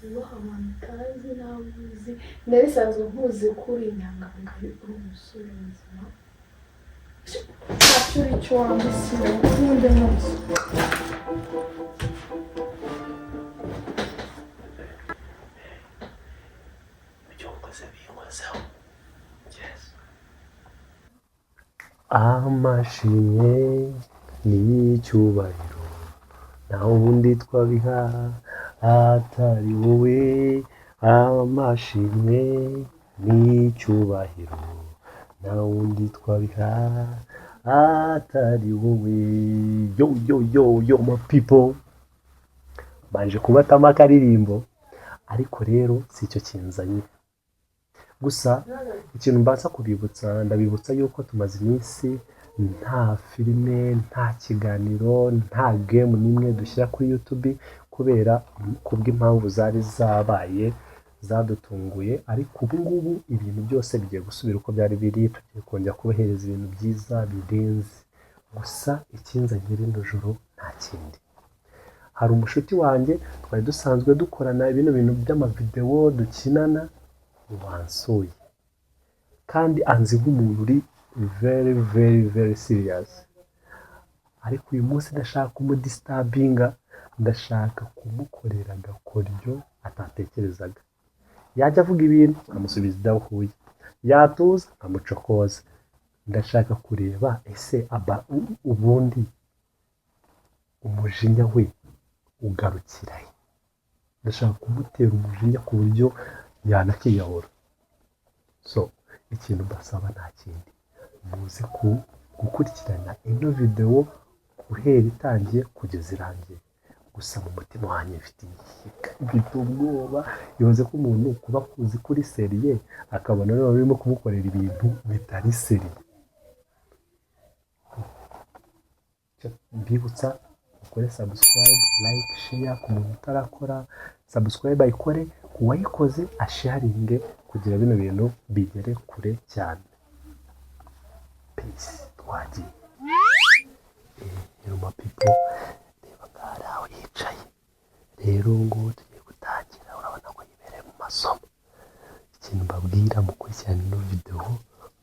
ubaha abantu utazi nabuzi narisanzwe nkuzi kuri inyangamugayo uri umusore muzima ntacyo uri cyo wambisiye ubundi munsi amashimwe n'icyubahiro nta wundi twabiha atari wowe amashimwe n'icyubahiro nta wundi twabiha atari wowe yo my people baje kubatamo akaririmbo ariko rero si icyo kinzanye gusa ikintu mbanza kubibutsa ndabibutsa yuko tumaze iminsi nta filime nta kiganiro nta game nimwe dushyira kuri YouTube kubera kubw'impamvu zari zabaye zadutunguye ariko ubu ngubu ibintu byose bigiye gusubira uko byari biri tugiye kongera kubahereza ibintu byiza birenze gusa ikinzanye rino joro nta kindi hari umushuti wanjye twari dusanzwe dukorana ibintu by'amavideo dukinana wansuye kandi anzi nk'umuntu uri very serious ariko uyu munsi ndashaka kumudistabinga ndashaka kumukorera agakoryo atatekerezaga yajya avuga ibintu amusubiza idahuye yatuza amucokoza ndashaka kureba ese ubundi umujinya we ugarukira he ndashaka kumutera umujinya ku buryo yanakiyahura so ikintu basaba nta kindi muze gukurikirana ino video guhera itangiye kugeza irangiye gusa mu mutima wanjye mfite ubwoba yoze ko umuntu kuba kuzi kuri seriye akabona rero barimo kumukorera ibintu bitari seriye mbibutsa ukore subscribe like share ku muntu utarakora subscribe ayikore uwayikoze asharinge kugira bino bintu bigere kure cyane peace twagiye my people reba ngara aho yicaye rero ngo tugiye gutangira urabona ko yibereye mu masomo ikintu mbabwira mukurikirana ino video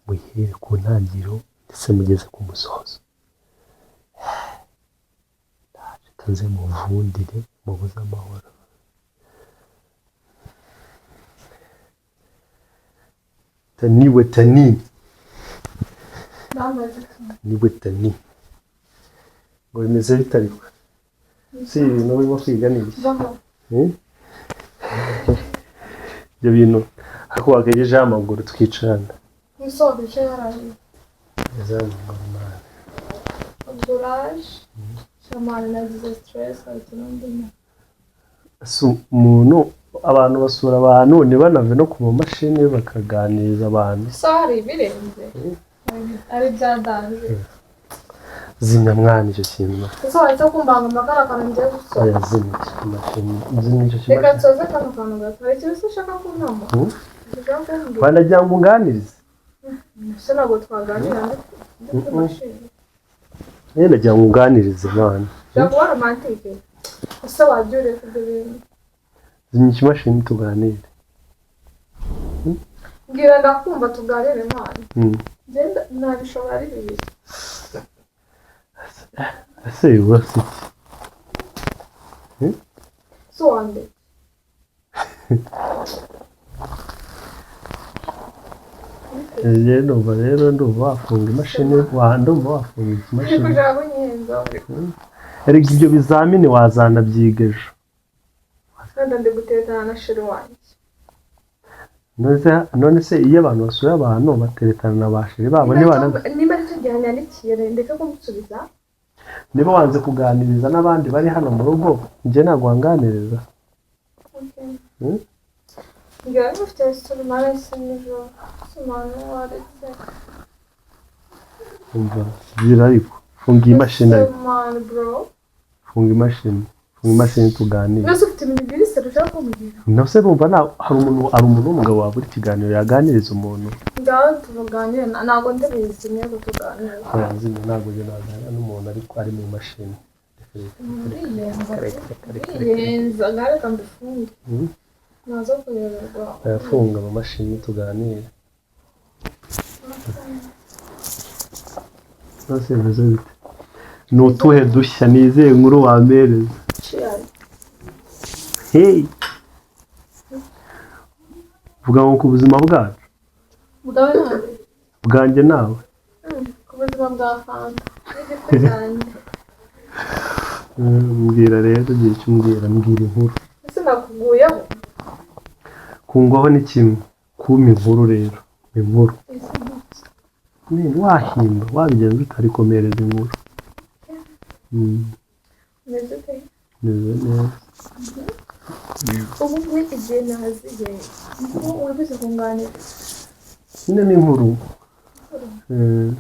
muyihere ku ntangiriro ndetse mugeze ku musozo kanze muvundire mubuze amahoro niwe tani ngo bimeze bitarikwa si ibintu urimo kwiga n'ibiki ibyo bintu ariko wagejejeho amaguru twicarana nisohoje yaraye Courage, chamar nagize stress atunondina. Umuntu abantu basura abantu nibanave no ku mashini bakaganiriza abantu. Sorry birenze. Ari byadanje. Zimya mwana icyo kintu. So cyo kumbanga magara kanjye gusa. Oya zimya mashini. Zimya icyo kintu. Reka tsoze kano kantu gatari cyo ushaka kuntama. Banajya ngunganiriza. Sena go twaganira ndi mashini. Nenda jya ngunganirize mwana. Cyangwa romantique. Ese wajure kubyo bintu. Zimya ikimashini tuganire. Ngira ndakumva tuganire mwana. Genda nabishobora ari bibiri. Ese wasi. So ande. Rero ndumva wafunga imashini ndumva wafunga imashini. Kugira ngo nyenzo. Erega ibyo bizamini wazanabyiga ejo. Kandi ndi guteretana na shiri wanjye. None se iyo abantu basura abantu bateretana na bashiri babo niba tujyanye n'ikiye ndeka kumusubiza. Niba wanze kuganiriza n'abandi bari hano mu rugo nje ntabwo wanganiriza. Okay. Ngira ufite surumara sinijo. Sumana waretse. Umva gira ariko funga imashini. Sumana bro. Funga imashini tuganire. Nose ufite ibintu biri seruje kumubwira. Nose bumva hari umuntu w'umugabo wabura ikiganiro yaganiriza umuntu. Ngaho tuvuganire ntago ndabizi niyo tuganira. Yazimye ntabwo je naganira n'umuntu ariko ari mu mashini. Yenza ngare kambifunge. nazo kuyoberwa ayafunga mu mashini tuganire zose bivuze bite ni utuhe dushya nizeye nkuru wampereza ciyari hey vuga ngo ku buzima bwacu bwawe nawe bwanjye nawe ku buzima bwa fanta n'igiti cyanjye mbwira rero igihe cy'umbwira mbwira inkuru ese nakuguyeho kungwaho ni kimwe kuma inkuru rero inkuru wahimba wabigenza utarikomereza inkuru umeze ute meze neza ubu muri igihe naziye niho wibuze kunganira nyine ni inkuru inkuru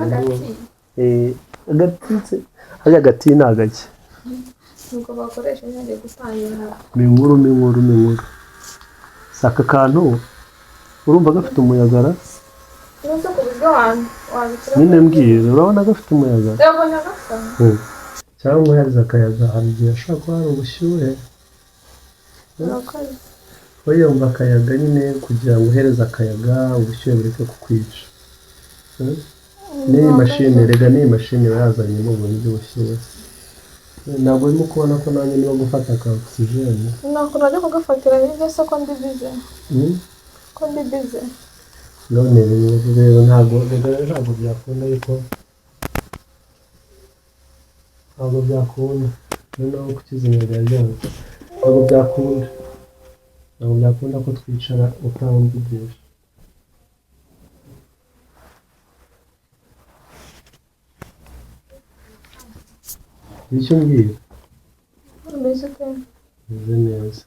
hagati agatitse hariya agati ni agake nuko bakoresha nyine gutangira ni inkuru si aka kantu urumva gafite umuyagara uruze ku buryo wabikira nyine mbwira urabona gafite umuyagara ndabona gasa cyangwa uhereza akayaga hari igihe ashobora kuba hari ubushyuhe urakoze wiyumva akayaga nyine kugira ngo uhereze akayaga ubushyuhe bureke kukwica n'iyi mashini rega n'iyi mashini yazanyemo ubuntu bw'ubushyuhe ntabwo urimo kubona ko nanjye niba gufata ka ogisijeni ntabwo najya kugafatira hirya se ko ndi bize none rero ntabwo byakunda ariko ntabwo byakunda noneho kukizimya byajyana ntabwo byakunda ko twicara utamvugisha icyo mbwira umeze ute meze neza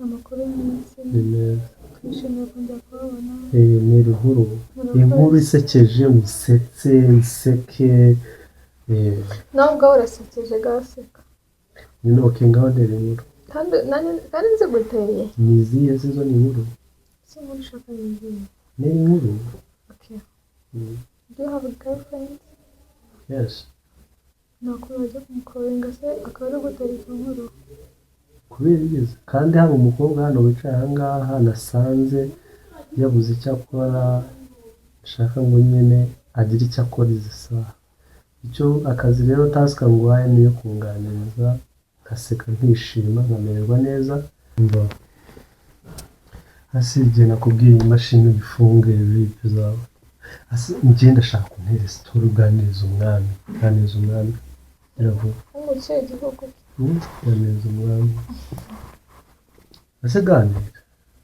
amakuru y'iminsi ni meza twishimiye kongera kubabona ni inkuru isekeje musetse nseke nawe ubwawe urasekeje gaseka nyine ngaho ndera inkuru kandi nzi guteye ni izihe zo ni inkuru ese inkuru ushaka yinjiye ni inkuru okay do you have a girlfriend yes nakuru wajya kumukorenga se akaba ari gutera izo nkuru kubera igeze kandi hari umukobwa hano wicaye aha ngaha nasanze yabuze icyo akora ashaka ngo nyine agire icyo akora izi saha icyo akazi rero tasika nguhaye niyo kunganiriza nkaseka nkishima nkamererwa neza mba asibye nakubwiye imashini ifunge vipi zawe njye ndashaka kuntera sitori uganiriza umwami iravuga ngo cye igihugu uganiriza umwami ese ganira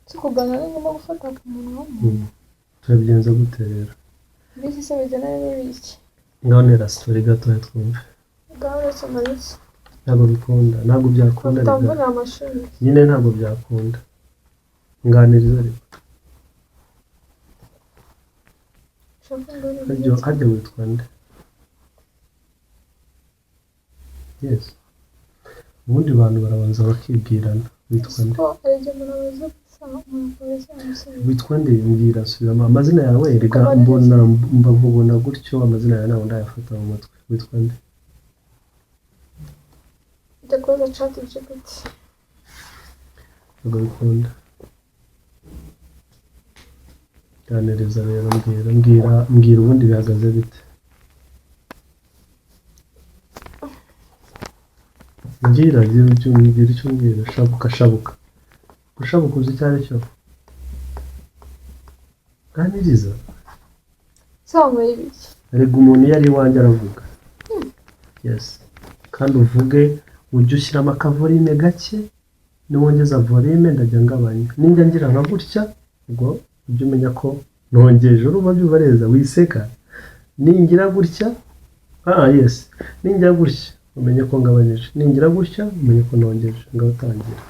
cyo kuganira ni ngombwa gufata akamuntu w'umuntu turabigenza gute rero ibiki se bigenera n'ibiki ngaho ntera sitori gatoya twumve ngaho uretse amariki ntabwo bikunda ntabwo byakunda utambura amashuri nyine ntabwo byakunda nganiriza ariko harya witwa nde yes ubundi bantu barabanza bakibwirana witwa nde witwa nde mbwira subiramo amazina yawe rega mbona gutyo amazina yawe ntabwo ndayafata mu matwi witwa nde ujya kubaza cati GPT ntabwo bikunda ganiriza rero mbwira ubundi bihagaze bite mbwira icyo umbwira shabuka uzi icyo ari cyo ganiriza sobanuye ibiki rega umuntu iyo ari iwanjye aravuga yes kandi uvuge ujye ushyiramo akavorime gake niwongeza vorime ndajya ngabanya ninjya ngira nka gutya ubwo ujye umenya ko nongeje uruba byubareza wiseka ningira gutya yes ningira gutya umenye ko ngabanyije ningira gutya umenye ko nongeje ngatangira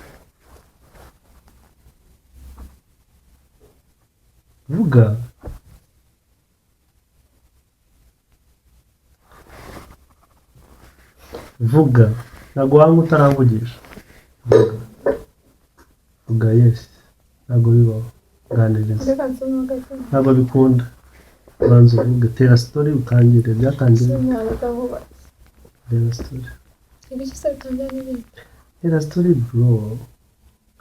vuga ntabwo wanga utaramvugisha vuga yes ntabwo bibaho ganiriza ntabwo bikunda banza uvuge tera sitori utangire byatangiye tera sitori ibiki se bitangira n'ibindi tera sitori bro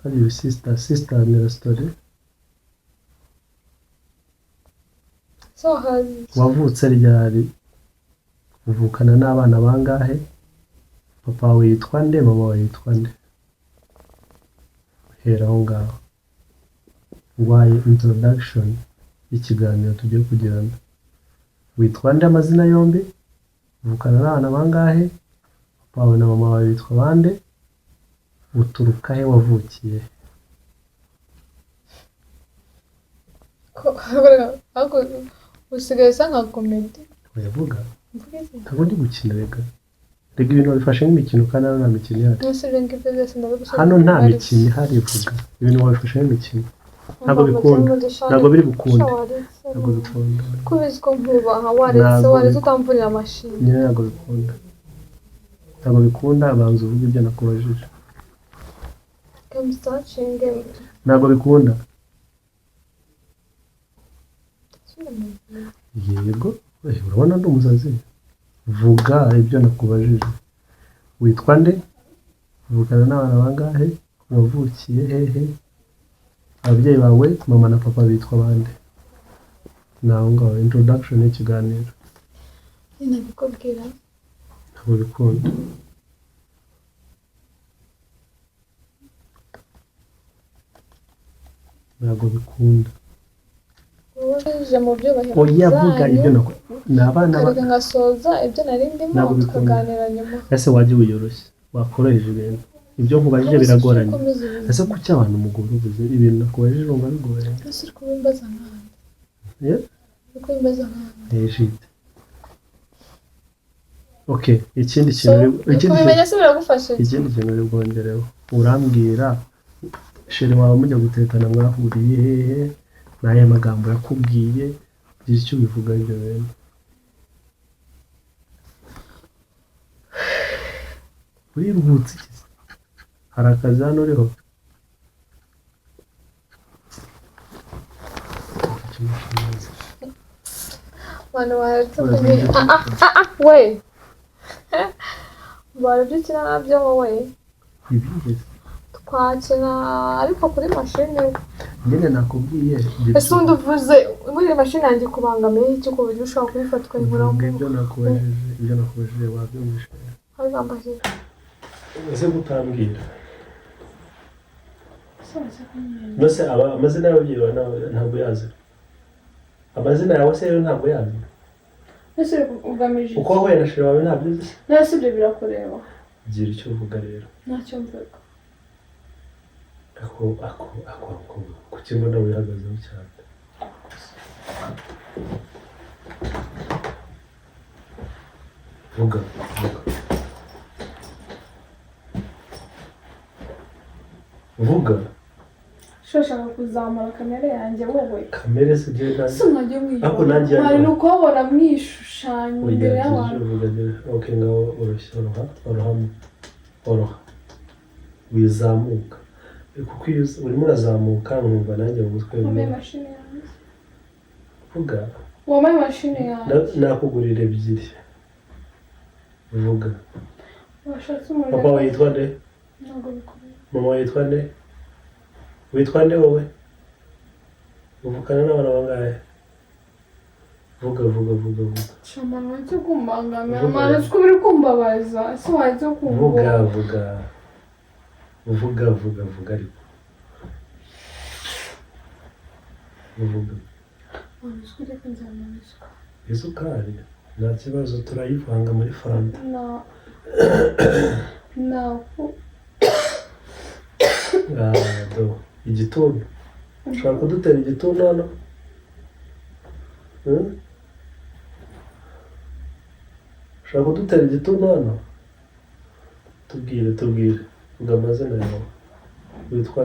hari sister ni restaurant. So hazi. Wavutse ryari? Uvukana n'abana bangahe? Papa wawe yitwa nde? Mama wawe yitwa nde? Hera aho ngaho. Ngwaye introduction y'ikiganiro tugiye kugirana. Witwa nde amazina yombi? Uvukana n'abana bangahe? Papa wawe na mama wawe bitwa bande? Uturuka he, wavukiye? Ako usigaye sanga comedy. Uyavuga? Ntabwo ndi gukina rega. Rega ibintu babifashe nk'imikino kandi nta mikino ihari. Hano nta mikino ihari vuga. Ibintu babifashe nk'imikino. Ntabwo bikunda. Ntabwo biri bukunde. Ntabwo bikunda. Kubizi ko nkubaha waretse utamvurira amashini. Nyine ntabwo bikunda. Ntabwo bikunda abanza uvuga ibyo nakubajije. Ntabwo bikunda. Yego, urabona ndi umusazi. Vuga ibyo nakubajije. Witwa nde? Uvukana n'abana bangahe? Wavukiye hehe? Ababyeyi bawe mama na papa bitwa bande? Naho ngaho introduction y'ikiganiro. Nabikubwira. Ntabwo bikunda. Ntabwo bikunda. Wowe mu byo bahera. Oya vuga ibyo nabana ngasoza ibyo nari ndimo tukaganira nyuma. Ese waje wiyoroshye wakoroheje ibintu. Ibyo nkubajije biragoranye. Ese kuki abantu umugore ubuze ibintu nakubajije urumva bigoye? Ese kubimbaza nkande. Uko imbaza nkande. EGIDE. Okay, ikindi kintu kubimenya se biragufasha. Ikindi kintu uri bwongereho. Urambwira shere wawe mujya gutetana mwahuriye hehe? Naye magambo yakubwiye byinshi cyo bivuga ibyo bintu. Uri ruhutse iki? Hari akazi hano uriho? Mwana waretse we barabikina nabyo wowe Ibihe twakina ariko kuri mashine. Nyine nakubwiye. Ese undi uvuze muri mashine yanjye kubangamiye iki ku buryo ushobora kubifatwa ibura mu ibyo nakubajije wabyumvise. hari bambaje. Ese gutambwira. Nose amazina y'ababyeyi ntabwo yazi. Amazina yawe se rero ntabwo yazi. Ese ugamije uko wowe na shere wawe ntabyo uzi. Nase ibyo birakureba. Gira icyo uvuga rero. Ntacyo mvuga. Ako kuki mbona wihagazeho cyane? Vuga. Vuga. Shashaka kuzamura kamera yanjye wowe. Kamera se genda. Sinajye mwiyo. Ako nanjye. Hari nuko wabona mwishushanya imbere y'abantu. Okay, ngaho oroha. Wizamuka. Kuko iyo urimo urazamuka nkumva nanjye mu mutwe. Wambaye mashine yanjye. Vuga. Wambaye mashine yanjye. Nakugurira ebyiri. Vuga. Washatse umuntu. Papa wawe yitwa nde? Ntabwo bikureba. Mama wawe yitwa nde? Witwa nde wowe? Uvukana n'abana bangahe? Vuga. Shamana cyo kumbangamira. Mara cyo biri kumbabaza. Ese wajye kumva. Vuga ariko. Vuga. Wanishwe kunzamanisha. Isukari. Nta kibazo turayivanga muri fanta. No. Igituntu. Ushaka kudutera igituntu hano? Ushaka kudutera igituntu hano? Tubwire. Vuga amazina yawe. Witwa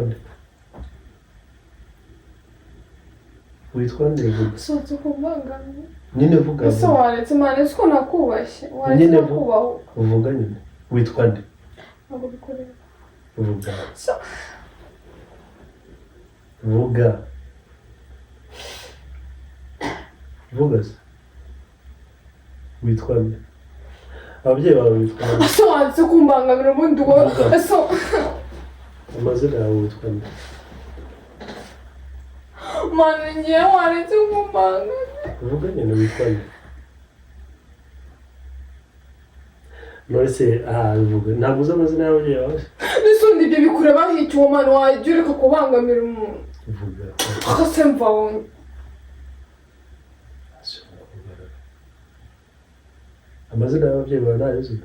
nde? Vuga. Sote kumbangamira. Nyine vuga. Ese waretse mane siko nakubashye. Waretse kubaho. Uvuga nyine. Witwa nde? Ntabwo bikureba. Vuga. Vuga se. Witwa nde? Ababyeyi bawe bitwa nde? Ese waretse kumbangamira ubundi ngo ese amazina yawe witwa nde? Mwana ngiye waretse kumanga. Uvuga nyine witwa nde? Nonese uvuga ntabwo uzi amazina y'ababyeyi bawe? N'isundi ibyo bikureba nk'icyo uwo mwana wajya ureka kubangamira umuntu. Uvuga Akase mvaho. amazina y'ababyeyi bawe ntayozi?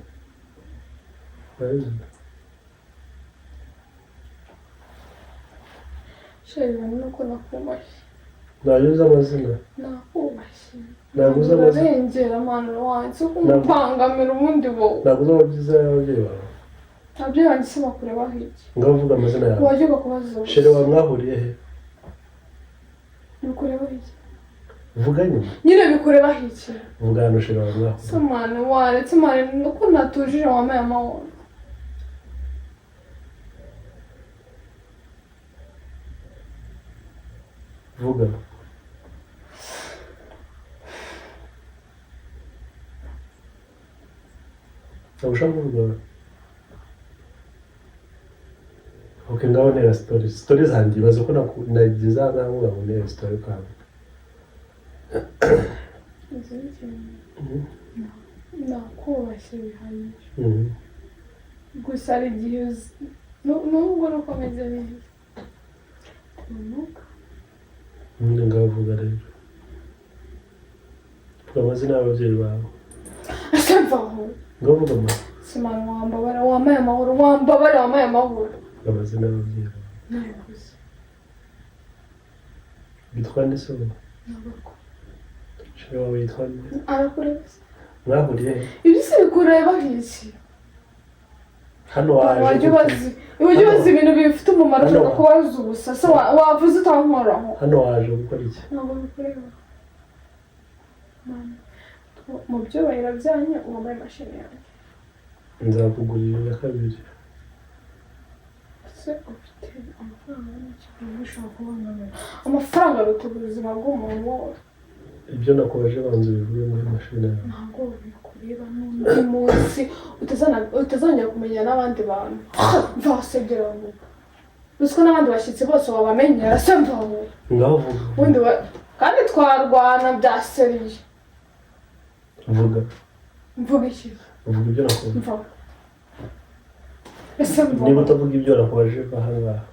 Ntayozi? Sheri nuko nakubashye. Ntayozi amazina? Nakubashye. Ntabwo uzi amazina? Urarengera mwana wanjye kumpangamira ubundi wowe. Ntabwo uzi amabyiza y'ababyeyi bawe? Ababyeyi banjye se bakurebaho iki? Ngaho uvuga amazina yawe. Wajya ugakubaza. Sheri wawe mwahuriye he? Bikurebaho iki? Vuga nyine. Nyine bikurebaho iki? Vuga hano Sheri wawe mwahuriye. Se mwana waretse mwana nuko natujije wambaye amahoro. Vuga. Ntabwo ushaka kuvuga? Okay, ngaho ntera story zanjye baze ko nagize ahangaha ngo ntera story kawe. Nakubashye bihagije. Gusa hari igihe nubwo nuko ameze neza. Ngaho vuga rero. Vuga amazina y'ababyeyi bawe. Ese mvaho. Ngaho vuga amazina. Simana wambabara wambaye amahoro wambabara wambaye amahoro. Amazina y'ababyeyi bawe. Nayaguze. Bitwa nde se wowe? Nabako. Sheri wawe yitwa nde? Arakureba se? Mwahuriye he? Ibyo se bikurebaho iki? Hano waje. Wajya ubaza ibintu bifite umumaro ushaka kubaza ubusa. Se wavuze utankoraho. Hano waje gukora iki? Ntabwo bikureba. Mu byubahiro byanyu wambaye imashini yanjye. Nzakugurira iya kabiri. Se ufite amafaranga menshi ushobora kubona amafaranga aruta ubuzima bw'umuntu wose. Ibyo nakomeje banze bivuye muri mashini yawe. Ntabwo bikureba n'undi munsi utazongera kumenya n'abandi bantu. Mvasegera vuba. Uziko n'abandi bashyitsi bose wabamenyera se mvaho. Ngaho vuga. Kandi twarwana bya seriye. Vuga. Mvuga iki? Uvuga ibyo nakomeje. Mvaho. Ese mvaho. Niba utavuga ibyo nakomeje ahangaha.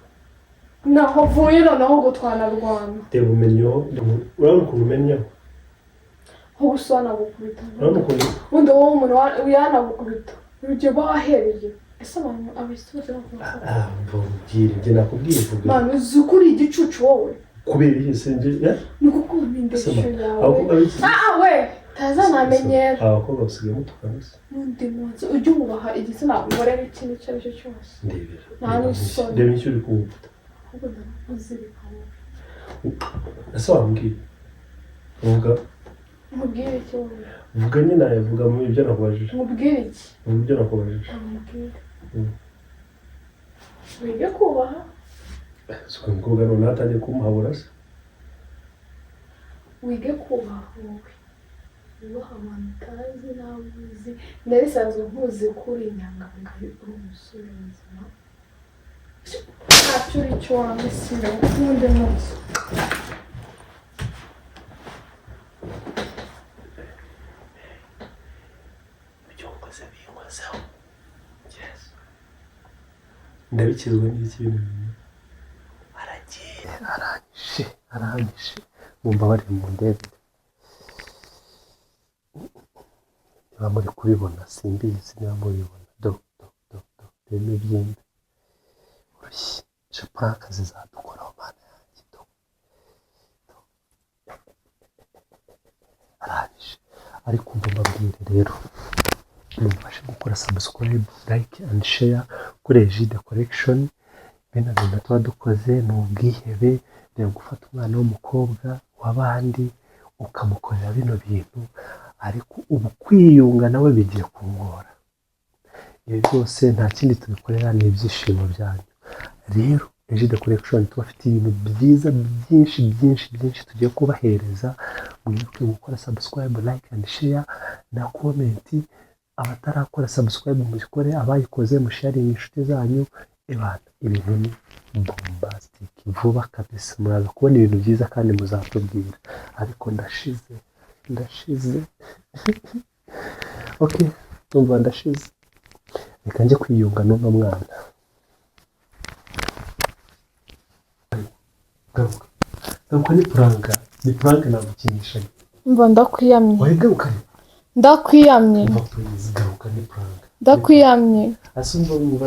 Naho vuye noneho ngo twanarwana. Reba umenyeho. Urabona ukuntu umenyeho? Aho gusana gukubita. Urabona ukuntu? Undi wowe umuntu yanagukubita. Urugero bahereye. Ese abantu abisize bakubita. Mbwira njye nakubwiye vuga. Manu zukuri igicucu wowe. Kubera iki se njye? Nuko kumva indeshyo yawe. We tazanamenyera. Abakobwa basigaye mutukana se. N'undi munsi ujye ubaha igitsina gore n'ikintu icyo ari cyo cyose. Ndebera. Nta n'isoni. Reba icyo uri kumva. Ahubwo ndamuzirika wowe. Ese wambwira? Vuga. Mubwire iki wowe? Vuga nyine vuga mu ibyo nakubajije. Mubwire iki? Mu byo nakubajije. Mubwire. Wige kubaha. Suko umukobwa none atangiye kumuhabura se. Wige kubaha wowe. Ubaha abantu utazi nabuzi. Nari sanzwe nkuzi kuri inyangamugayo uri umusore muzima. Ntacyo uri cyo wambesira n'undi munsi. Ndabikizwa n'iki bintu? Aragiye arangije mumba bari mu ndege. Niba muri kubibona simbizi niba mubibona reme byimbe urushyi shapaka zizadukoraho mana yanjye arangije ariko mba mbabwire rero mufashe gukora subscribe like and share kuri EGIDE collection. Bene bintu tuba dukoze ni ubwihebe. Reba gufata umwana w'umukobwa w'abandi ukamukorera bino bintu ariko ubu kwiyunga nawe bigiye kungora. Ibi byose nta kindi tubikorera ni ibyishimo byanyu. Rero EGIDE collection tubafite ibintu byiza byinshi tugiye kubahereza. Mwibuke gukora subscribe like and share na comment. Abatarakora subscribe muzikore, abayikoze musharinga inshuti zanyu. Ibana ibintu ni bombastic vuba kabisa muraza kubona ibintu byiza kandi muzatubwira ariko ndashize okay umva ndashize reka njye kwiyunga n'uno mwana garuka ni prank nagukinisha Mva ndakwiyamye. oya garuka Ndakwiyamye. umva please garuka ni prank Ndakwiyamye. asumva umva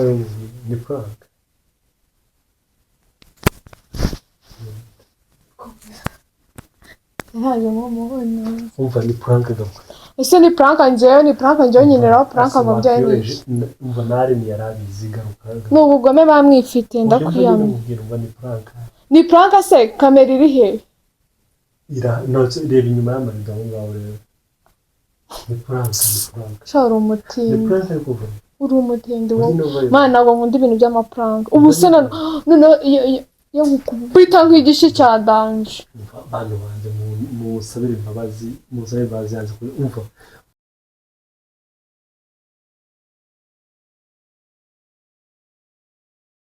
ni prank Yaje mu muhona. umva ni prank garuka Ese ni prank njyewe nyine raho prank amabyaye ni. umva nari ni yarabizi garuka Ni ubugome bamwifite ndakwiyamye. umva ni prank Ni prank se kamera iri he? reba inyuma y'amarido aho ngaho rero ni prank Shora ni umutindi. prank ariko uva Uri umutindi wo. Uri no Mana ntabwo nkunda ibintu by'amaprank. Ubu se none iyo nkukubita nk'igishi cya danje. abantu banjye musabire imbabazi yanze umva